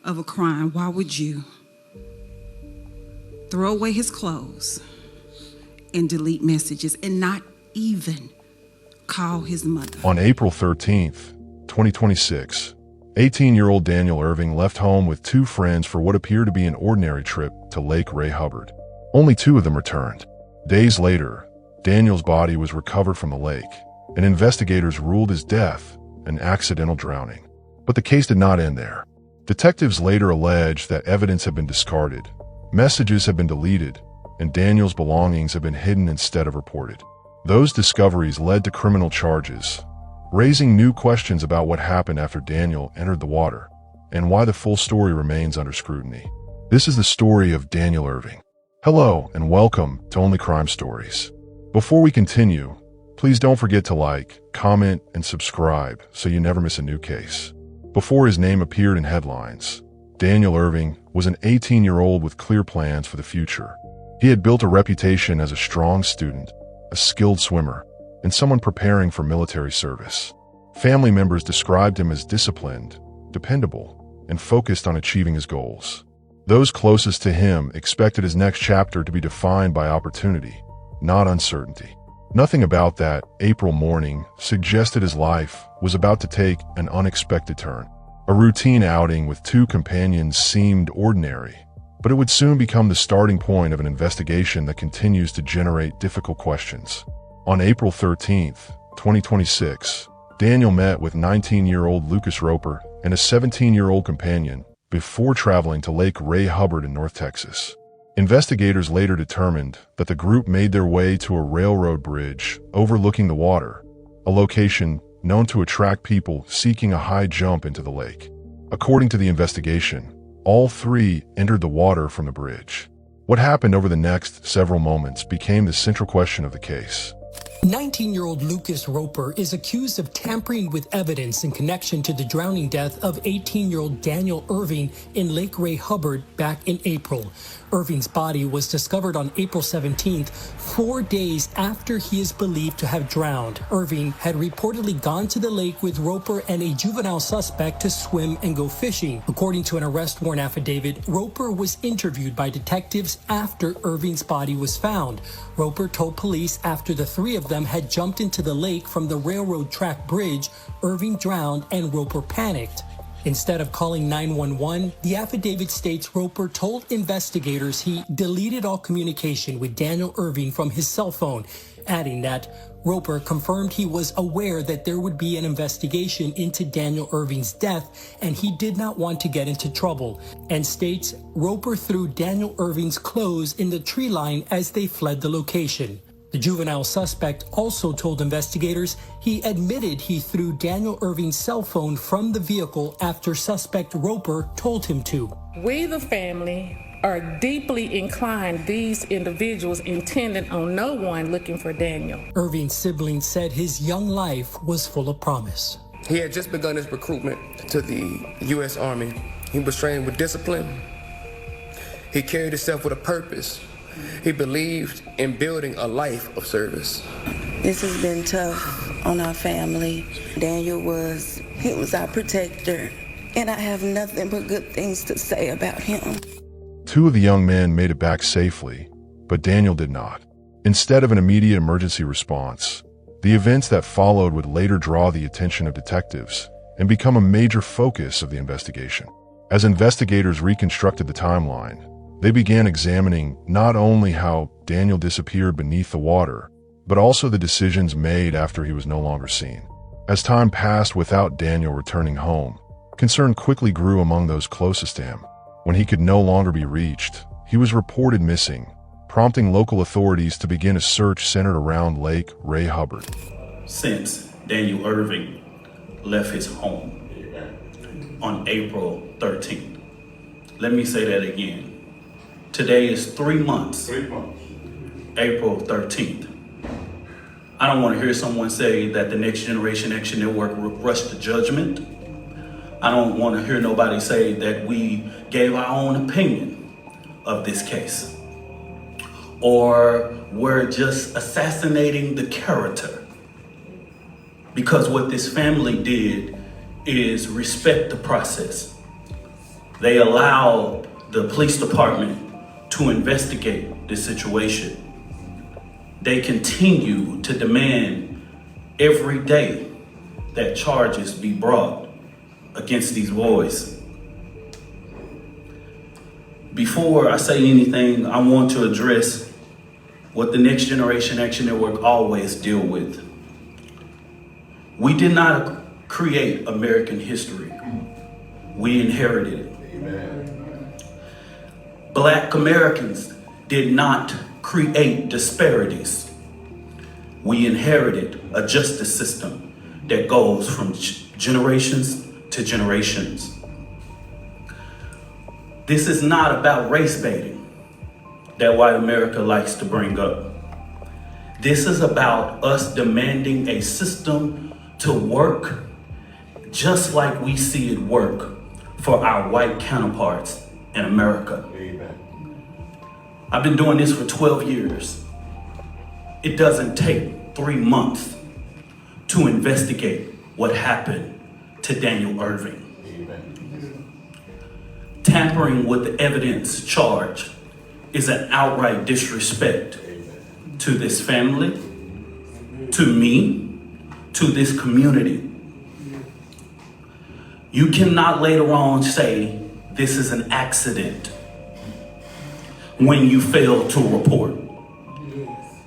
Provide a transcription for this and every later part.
of a crime, why would you throw away his clothes and delete messages and not even call his mother? On April 13th, 2026, 18-year-old Daniel Erving left home with two friends for what appeared to be an ordinary trip to Lake Ray Hubbard. Only two of them returned. Days later, Daniel's body was recovered from the lake, and investigators ruled his death an accidental drowning. But the case did not end there. Detectives later alleged that evidence had been discarded, messages had been deleted, and Daniel's belongings had been hidden instead of reported. Those discoveries led to criminal charges, raising new questions about what happened after Daniel entered the water, and why the full story remains under scrutiny. This is the story of Daniel Erving. Hello, and welcome to Only Crime Stories. Before we continue, please don't forget to like, comment, and subscribe so you never miss a new case. Before his name appeared in headlines, Daniel Erving was an 18-year-old with clear plans for the future. He had built a reputation as a strong student, a skilled swimmer, and someone preparing for military service. Family members described him as disciplined, dependable, and focused on achieving his goals. Those closest to him expected his next chapter to be defined by opportunity, not uncertainty. Nothing about that April morning suggested his life was about to take an unexpected turn. A routine outing with two companions seemed ordinary, but it would soon become the starting point of an investigation that continues to generate difficult questions. On April 13th, 2026, Daniel met with 19-year-old Lucas Roper and a 17-year-old companion before traveling to Lake Ray Hubbard in North Texas. Investigators later determined that the group made their way to a railroad bridge overlooking the water, a location known to attract people seeking a high jump into the lake. According to the investigation, all three entered the water from the bridge. What happened over the next several moments became the central question of the case. 19-year-old Lucas Roper is accused of tampering with evidence in connection to the drowning death of 18-year-old Daniel Erving in Lake Ray Hubbard back in April. Erving's body was discovered on April 17th, 4 days after he is believed to have drowned. Erving had reportedly gone to the lake with Roper and a juvenile suspect to swim and go fishing. According to an arrest warrant affidavit, Roper was interviewed by detectives after Erving's body was found. Roper told police after the three of them had jumped into the lake from the railroad track bridge, Erving drowned and Roper panicked. Instead of calling 911, the affidavit states Roper told investigators he deleted all communication with Daniel Erving from his cell phone, adding that Roper confirmed he was aware that there would be an investigation into Daniel Erving's death and he did not want to get into trouble, and states Roper threw Daniel Erving's clothes in the tree line as they fled the location. The juvenile suspect also told investigators he admitted he threw Daniel Erving's cell phone from the vehicle after suspect Roper told him to. We, the family, are deeply inclined these individuals intended on no one looking for Daniel. Erving's siblings said his young life was full of promise. He had just begun his recruitment to the U.S. Army. He was trained with discipline. He carried himself with a purpose. He believed in building a life of service. This has been tough on our family. Daniel was our protector, and I have nothing but good things to say about him. Two of the young men made it back safely, but Daniel did not. Instead of an immediate emergency response, the events that followed would later draw the attention of detectives and become a major focus of the investigation. As investigators reconstructed the timeline, they began examining not only how Daniel disappeared beneath the water, but also the decisions made after he was no longer seen. As time passed without Daniel returning home, concern quickly grew among those closest to him. When he could no longer be reached, he was reported missing, prompting local authorities to begin a search centered around Lake Ray Hubbard. Since Daniel Erving left his home on April 13th. Let me say that again. Today is 3 months. April 13th. I don't want to hear someone say that the Next Generation Action Network rushed to judgment. I don't want to hear nobody say that we gave our own opinion of this case, or we're just assassinating the character. Because what this family did is respect the process. They allowed the police department to investigate the situation. They continue to demand every day that charges be brought against these boys. Before I say anything, I want to address what the Next Generation Action Network always deal with. We did not create American history. We inherited it. Amen. Black Americans did not create disparities. We inherited a justice system that goes from generations to generations. This is not about race baiting that white America likes to bring up. This is about us demanding a system to work just like we see it work for our white counterparts in America. Amen. I've been doing this for 12 years. It doesn't take 3 months to investigate what happened to Daniel Erving. Amen. Tampering with the evidence charge is an outright disrespect to this family, to me, to this community. You cannot later on say this is an accident when you fail to report.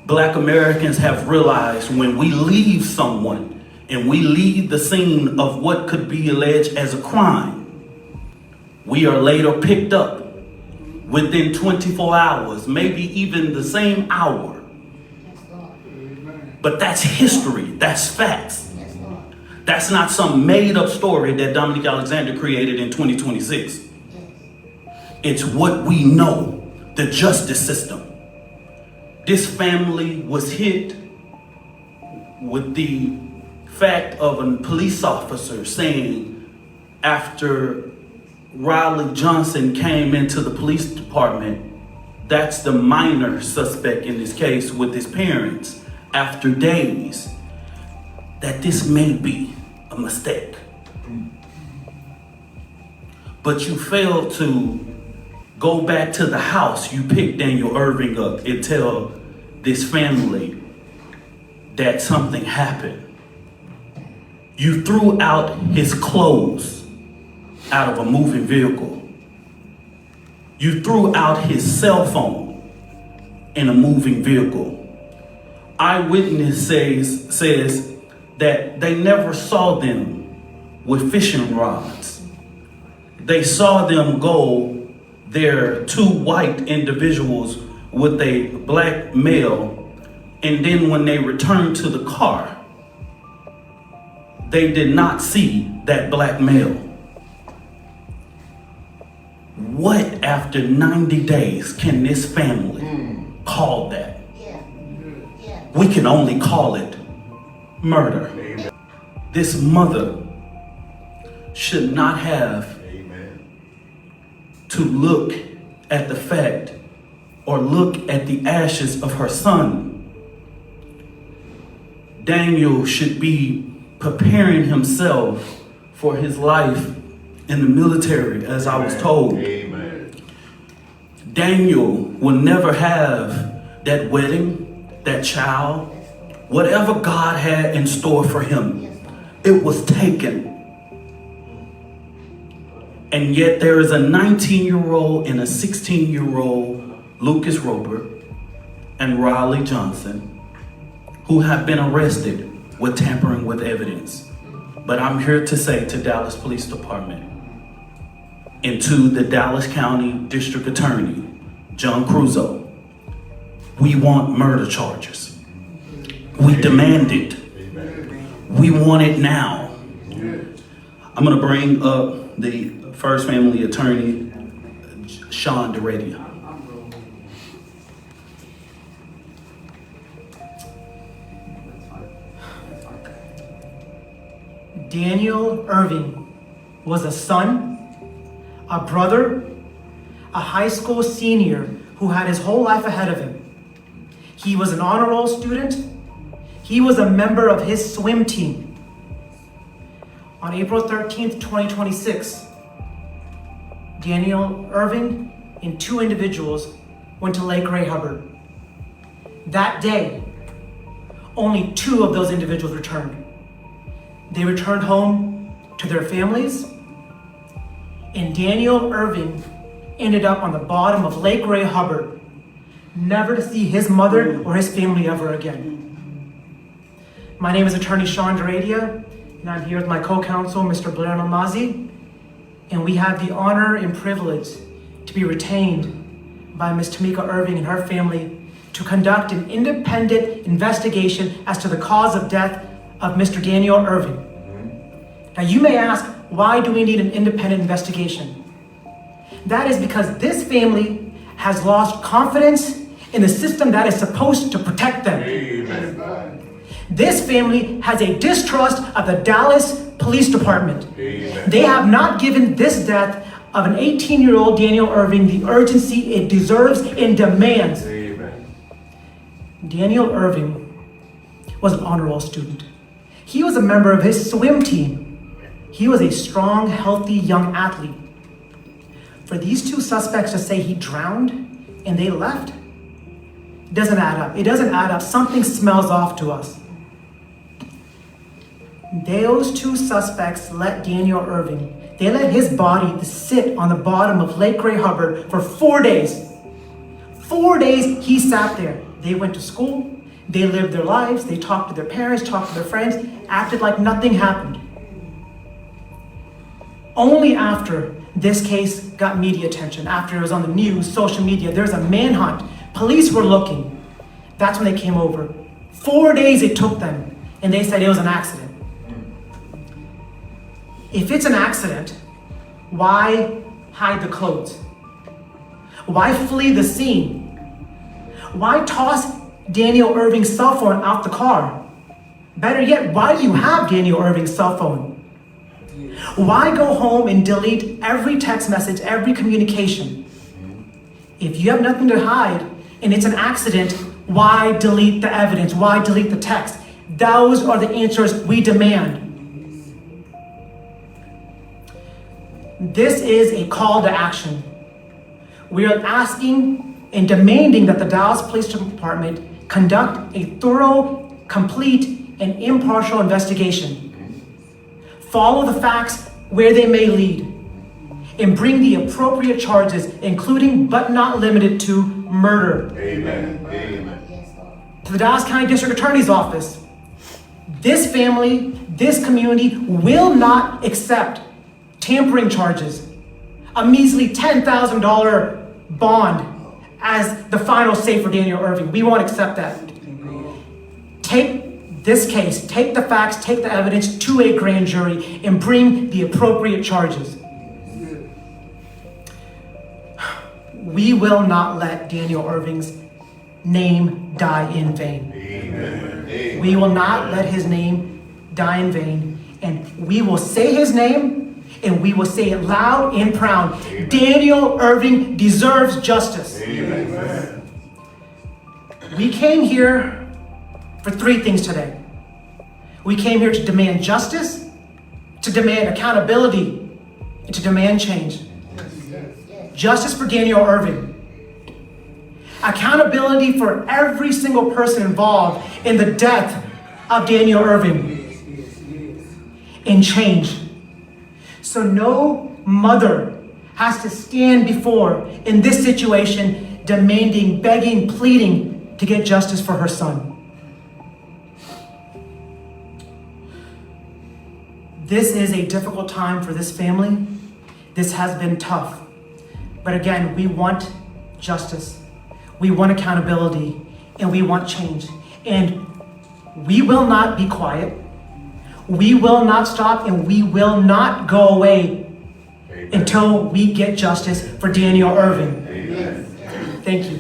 Black Americans have realized when we leave someone and we leave the scene of what could be alleged as a crime, we are later picked up within 24 hours, maybe even the same hour. But that's history, that's facts. That's not some made up story that Dominique Alexander created in 2026. It's what we know, the justice system. This family was hit with the fact of a police officer saying after Riley Johnson came into the police department, that's the minor suspect in this case with his parents, after days, that this may be a mistake. But you failed to go back to the house. You picked Daniel Erving up and tell this family that something happened. You threw out his clothes out of a moving vehicle. You threw out his cell phone in a moving vehicle. Eyewitness says that they never saw them with fishing rods. They saw them go there, 2 white individuals with a black male, and then when they returned to the car, they did not see that black male. What after 90 days can this family call that? We can only call it murder. Amen. This mother should not have to look at the fact or look at the ashes of her son. Daniel should be preparing himself for his life in the military, as I was told. Amen. Daniel will never have that wedding, that child, whatever God had in store for him, it was taken. And yet there is a 19-year-old and a 16-year-old Lucas Roper and Riley Johnson who have been arrested with tampering with evidence. But I'm here to say to Dallas Police Department and to the Dallas County District Attorney, John Cruzo, we want murder charges. We demand it. We want it now. I'm gonna bring up the first family attorney, Sean DeRadia. Daniel Erving was a son, a brother, a high school senior who had his whole life ahead of him. He was an honor roll student. He was a member of his swim team. On April 13th, 2026, Daniel Erving and 2 individuals went to Lake Ray Hubbard. That day, only 2 of those individuals returned. They returned home to their families, and Daniel Erving ended up on the bottom of Lake Ray Hubbard, never to see his mother or his family ever again. My name is Attorney Sean Duradia, and I'm here with my co-counsel, Mr. Blair Namazi, and we have the honor and privilege to be retained by Ms. Tamika Erving and her family to conduct an independent investigation as to the cause of death of Mr. Daniel Erving. Now you may ask, why do we need an independent investigation? That is because this family has lost confidence in the system that is supposed to protect them. Amen. This family has a distrust of the Dallas Police Department. Amen. They have not given this death of an 18-year-old Daniel Erving the urgency it deserves and demands. Amen. Daniel Erving was an honor roll student. He was a member of his swim team. He was a strong, healthy young athlete. For these 2 suspects to say he drowned and they left, it doesn't add up. It doesn't add up. Something smells off to us. Those 2 suspects let Daniel Erving, they let his body sit on the bottom of Lake Ray Hubbard for 4 days. 4 days he sat there. They went to school, they lived their lives, they talked to their parents, talked to their friends, acted like nothing happened. Only after this case got media attention, after it was on the news, social media, there's a manhunt, police were looking, that's when they came over. 4 days it took them, and they said it was an accident. If it's an accident, why hide the clothes? Why flee the scene? Why toss Daniel Erving's cell phone out the car? Better yet, why do you have Daniel Erving's cell phone? Why go home and delete every text message, every communication? If you have nothing to hide and it's an accident, why delete the evidence? Why delete the text? Those are the answers we demand. This is a call to action. We are asking and demanding that the Dallas Police Department conduct a thorough, complete, and impartial investigation. Follow the facts where they may lead, and bring the appropriate charges, including but not limited to murder. Amen. Amen. To the Dallas County District Attorney's Office, this family, this community will not accept tampering charges, a measly $10,000 bond as the final say for Daniel Erving. We won't accept that. Take this case, take the facts, take the evidence to a grand jury and bring the appropriate charges. We will not let Daniel Erving's name die in vain. Amen. We will not let his name die in vain, and we will say his name, and we will say it loud and proud. Amen. Daniel Erving deserves justice. Amen. We came here for 3 things today. We came here to demand justice, to demand accountability, and to demand change. Justice for Daniel Erving. Accountability for every single person involved in the death of Daniel Erving. And change. So no mother has to stand before, in this situation, demanding, begging, pleading to get justice for her son. This is a difficult time for this family. This has been tough. But again, we want justice. We want accountability, and we want change. And we will not be quiet. We will not stop, and we will not go away until we get justice for Daniel Erving. Amen. Thank you.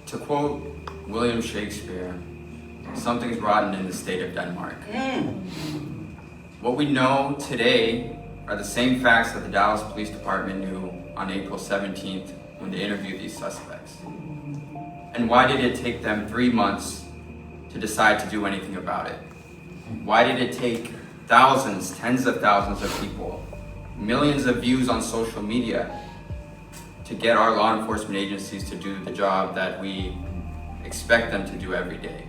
To quote William Shakespeare, something's rotten in the state of Denmark. What we know today are the same facts that the Dallas Police Department knew on April 17th when they interviewed these suspects. And why did it take them 3 months to decide to do anything about it? Why did it take thousands, tens of thousands of people, millions of views on social media to get our law enforcement agencies to do the job that we expect them to do every day?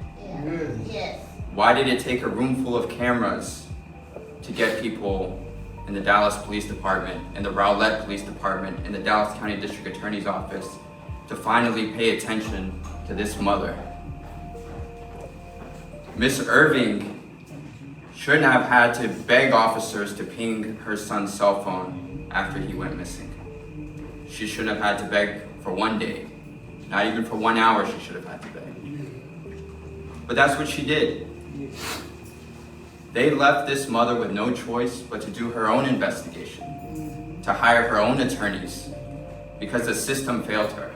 Yes. Why did it take a room full of cameras to get people in the Dallas Police Department, in the Rowlett Police Department, in the Dallas County District Attorney's Office to finally pay attention to this mother? Miss Erving shouldn't have had to beg officers to ping her son's cell phone after he went missing. She shouldn't have had to beg for 1 day. Not even for 1 hour she should have had to beg. But that's what she did. They left this mother with no choice but to do her own investigation, to hire her own attorneys, because the system failed her.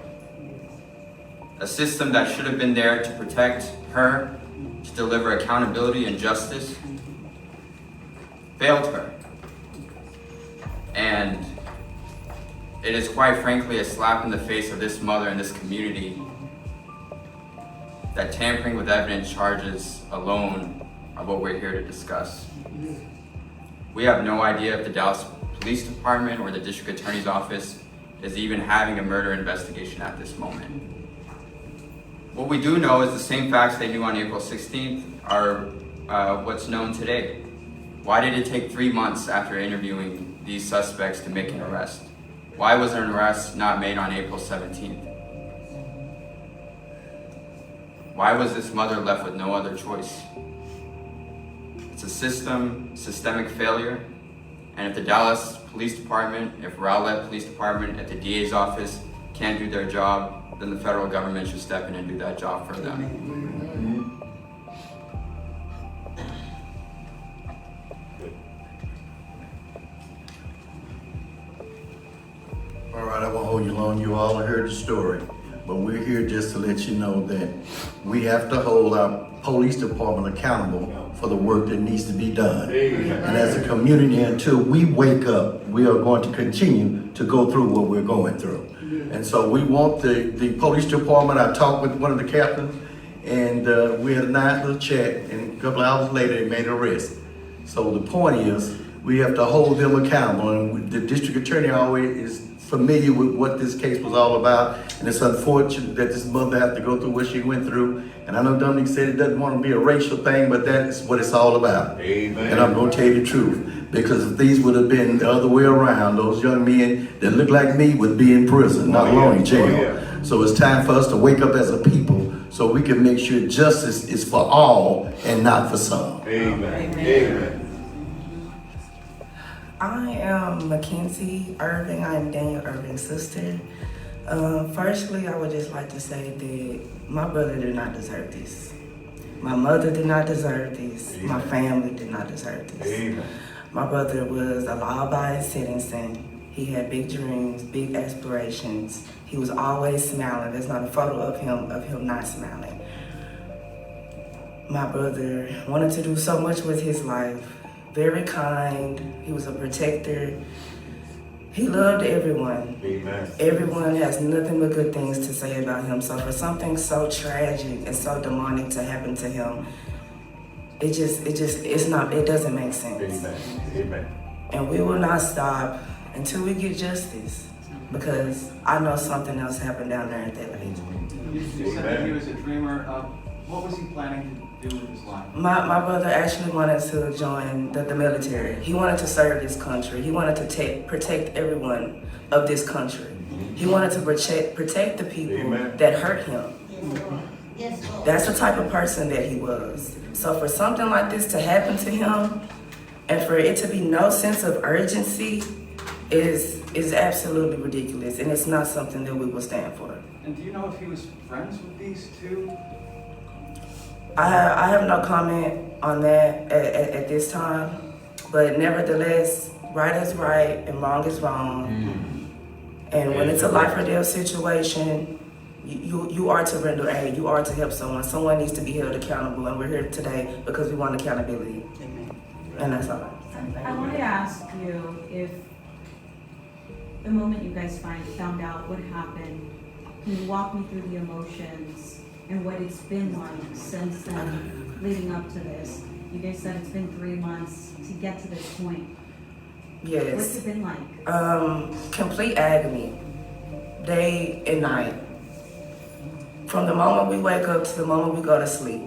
A system that should have been there to protect her, to deliver accountability and justice, failed her. And it is quite frankly a slap in the face of this mother and this community that tampering with evidence charges alone are what we're here to discuss. We have no idea if the Dallas Police Department or the District Attorney's Office is even having a murder investigation at this moment. What we do know is the same facts they knew on April 16th are what's known today. Why did it take 3 months after interviewing these suspects to make an arrest? Why was an arrest not made on April 17th? Why was this mother left with no other choice? It's a systemic failure, and if the Dallas Police Department, if Rowlett Police Department, if the DA's office can't do their job, then the federal government should step in and do that job for them. All right, I won't hold you long. You all heard the story, but we're here just to let you know that we have to hold our police department accountable for the work that needs to be done. And as a community, until we wake up, we are going to continue to go through what we're going through. And so we want the police department. I talked with one of the captains, and we had a nice little chat, and a couple of hours later, they made an arrest. So the point is, we have to hold them accountable, and the district attorney always is familiar with what this case was all about, and it's unfortunate that this mother had to go through what she went through. And I know Dominic said it doesn't want to be a racial thing, but that is what it's all about. Amen. And I'm going to tell you the truth, because if these would have been the other way around, those young men that look like me would be in prison, not alone in jail. So it's time for us to wake up as a people so we can make sure justice is for all and not for some. Amen. Amen. I am Mackenzie Erving. I am Daniel Erving's sister. Firstly, I would just like to say that my brother did not deserve this. My mother did not deserve this. Amen. My family did not deserve this. Amen. My brother was a law-abiding citizen. He had big dreams, big aspirations. He was always smiling. There's not a photo of him not smiling. My brother wanted to do so much with his life. Very kind. He was a protector. He loved everyone. Amen. Everyone has nothing but good things to say about him. So for something so tragic and so demonic to happen to him, it doesn't make sense. Amen. Amen. And we will not stop until we get justice, because I know something else happened down there at that lake. You said that he was a dreamer. What was he planning to do with his life? My brother actually wanted to join the military. He wanted to serve this country. He wanted to protect everyone of this country. He wanted to protect the people that hurt him. That's the type of person that he was. So for something like this to happen to him, and for it to be no sense of urgency, is absolutely ridiculous, and it's not something that we will stand for. And do you know if he was friends with these two? I have no comment on that at this time, but nevertheless, right is right and wrong is wrong. And when it's a life or death situation, you are to render aid, you are to help someone. Someone needs to be held accountable, and we're here today because we want accountability. And that's all. I want to ask you if the moment you guys found out what happened, can you walk me through the emotions and what it's been like since then, leading up to this? You guys said it's been 3 months to get to this point. Yes. What's it been like? Complete agony, day and night. From the moment we wake up to the moment we go to sleep.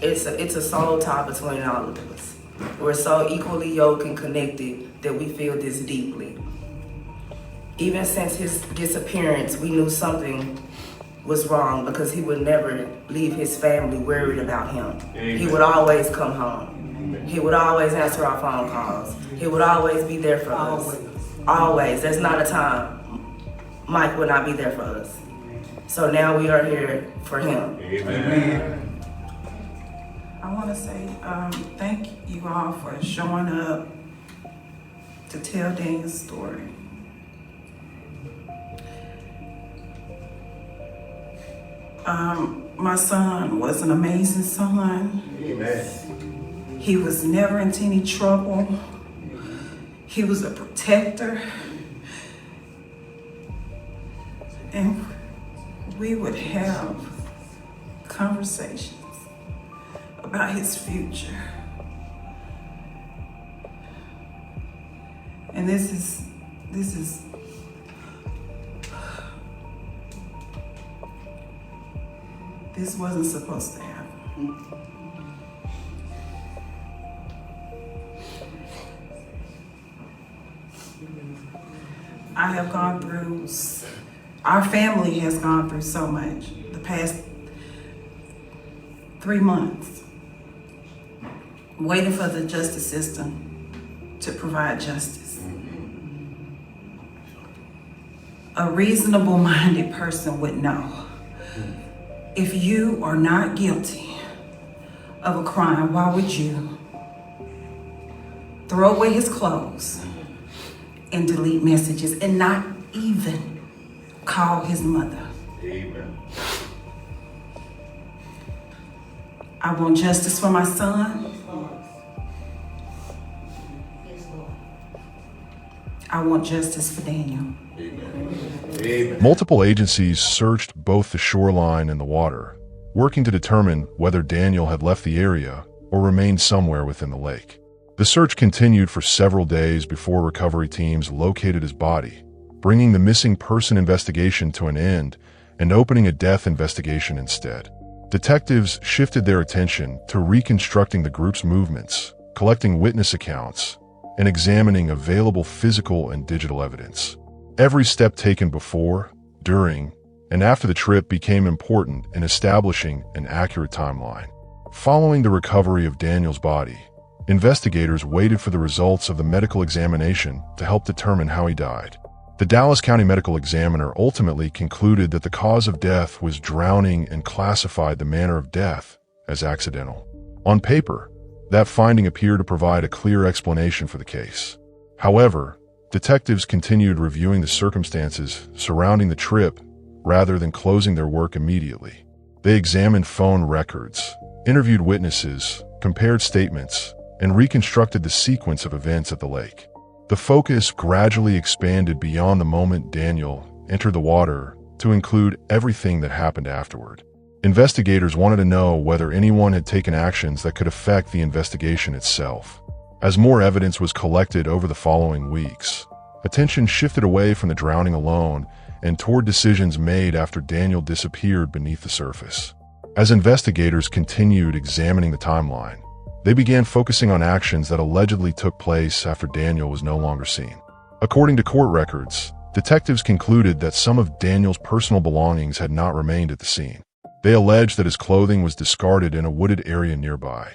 It's a soul tie between all of us. We're so equally yoked and connected that we feel this deeply. Even since his disappearance, we knew something was wrong because he would never leave his family worried about him. Amen. He would always come home. Amen. He would always answer our phone calls. He would always be there for us. Always. There's not a time Mike would not be there for us. So now we are here for him. Amen. I want to say thank you all for showing up to tell Daniel's story. My son was an amazing son. Amen. He was never into any trouble. He was a protector. And we would have conversations about his future. And this wasn't supposed to happen. I have gone through, our family has gone through so much the past 3 months, waiting for the justice system to provide justice. A reasonable-minded person would know, if you are not guilty of a crime, why would you throw away his clothes and delete messages and not even call his mother? Amen. I want justice for my son. I want justice for Daniel. Amen. Multiple agencies searched both the shoreline and the water, working to determine whether Daniel had left the area or remained somewhere within the lake. The search continued for several days before recovery teams located his body, bringing the missing person investigation to an end and opening a death investigation instead. Detectives shifted their attention to reconstructing the group's movements, collecting witness accounts, and examining available physical and digital evidence. Every step taken before, during, and after the trip became important in establishing an accurate timeline. Following the recovery of Daniel's body, investigators waited for the results of the medical examination to help determine how he died. The Dallas County Medical Examiner ultimately concluded that the cause of death was drowning and classified the manner of death as accidental. On paper, that finding appeared to provide a clear explanation for the case. However, detectives continued reviewing the circumstances surrounding the trip rather than closing their work immediately. They examined phone records, interviewed witnesses, compared statements, and reconstructed the sequence of events at the lake. The focus gradually expanded beyond the moment Daniel entered the water to include everything that happened afterward. Investigators wanted to know whether anyone had taken actions that could affect the investigation itself. As more evidence was collected over the following weeks, attention shifted away from the drowning alone and toward decisions made after Daniel disappeared beneath the surface. As investigators continued examining the timeline, they began focusing on actions that allegedly took place after Daniel was no longer seen. According to court records, detectives concluded that some of Daniel's personal belongings had not remained at the scene. They alleged that his clothing was discarded in a wooded area nearby,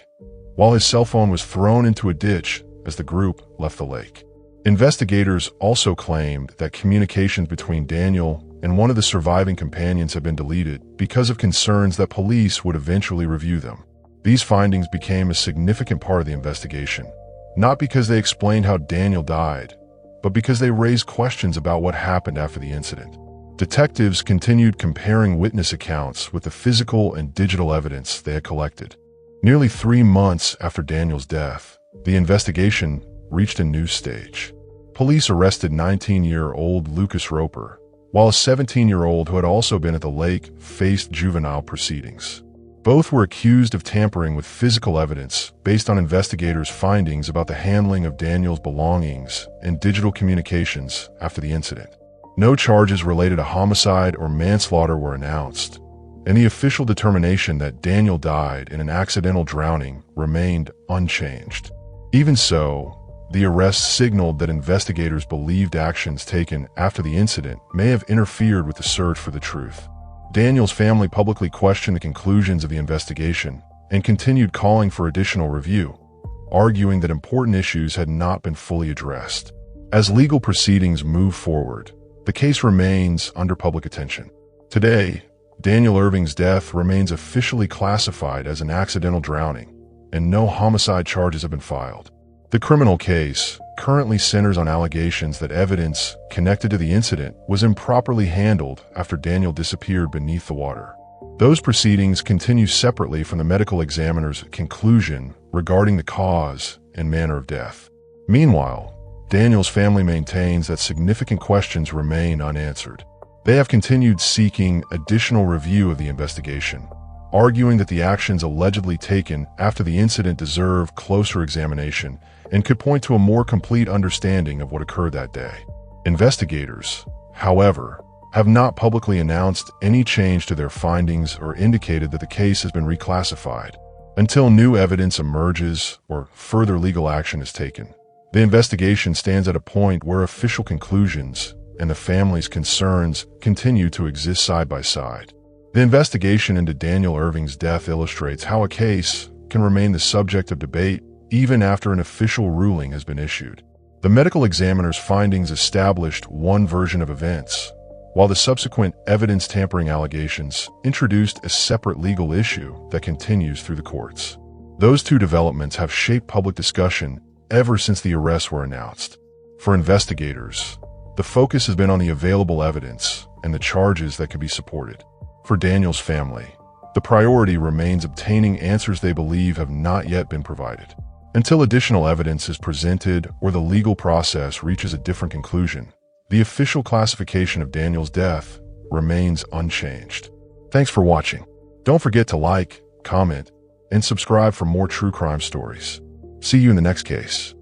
while his cell phone was thrown into a ditch as the group left the lake. Investigators also claimed that communications between Daniel and one of the surviving companions had been deleted because of concerns that police would eventually review them. These findings became a significant part of the investigation, not because they explained how Daniel died, but because they raised questions about what happened after the incident. Detectives continued comparing witness accounts with the physical and digital evidence they had collected. Nearly 3 months after Daniel's death, the investigation reached a new stage. Police arrested 19-year-old Lucas Roper, while a 17-year-old who had also been at the lake faced juvenile proceedings. Both were accused of tampering with physical evidence based on investigators' findings about the handling of Daniel's belongings and digital communications after the incident. No charges related to homicide or manslaughter were announced, and the official determination that Daniel died in an accidental drowning remained unchanged. Even so, the arrest signaled that investigators believed actions taken after the incident may have interfered with the search for the truth. Daniel's family publicly questioned the conclusions of the investigation and continued calling for additional review, arguing that important issues had not been fully addressed. As legal proceedings move forward, the case remains under public attention. Today, Daniel Erving's death remains officially classified as an accidental drowning, and no homicide charges have been filed. The criminal case currently centers on allegations that evidence connected to the incident was improperly handled after Daniel disappeared beneath the water. Those proceedings continue separately from the medical examiner's conclusion regarding the cause and manner of death. Meanwhile, Daniel's family maintains that significant questions remain unanswered. They have continued seeking additional review of the investigation, arguing that the actions allegedly taken after the incident deserve closer examination and could point to a more complete understanding of what occurred that day. Investigators, however, have not publicly announced any change to their findings or indicated that the case has been reclassified. Until new evidence emerges or further legal action is taken, the investigation stands at a point where official conclusions and the family's concerns continue to exist side by side. The investigation into Daniel Erving's death illustrates how a case can remain the subject of debate even after an official ruling has been issued. The medical examiner's findings established one version of events, while the subsequent evidence tampering allegations introduced a separate legal issue that continues through the courts. Those two developments have shaped public discussion ever since the arrests were announced. For investigators, the focus has been on the available evidence and the charges that could be supported. For Daniel's family, the priority remains obtaining answers they believe have not yet been provided. Until additional evidence is presented or the legal process reaches a different conclusion, the official classification of Daniel's death remains unchanged. Thanks for watching. Don't forget to like, comment, and subscribe for more true crime stories. See you in the next case.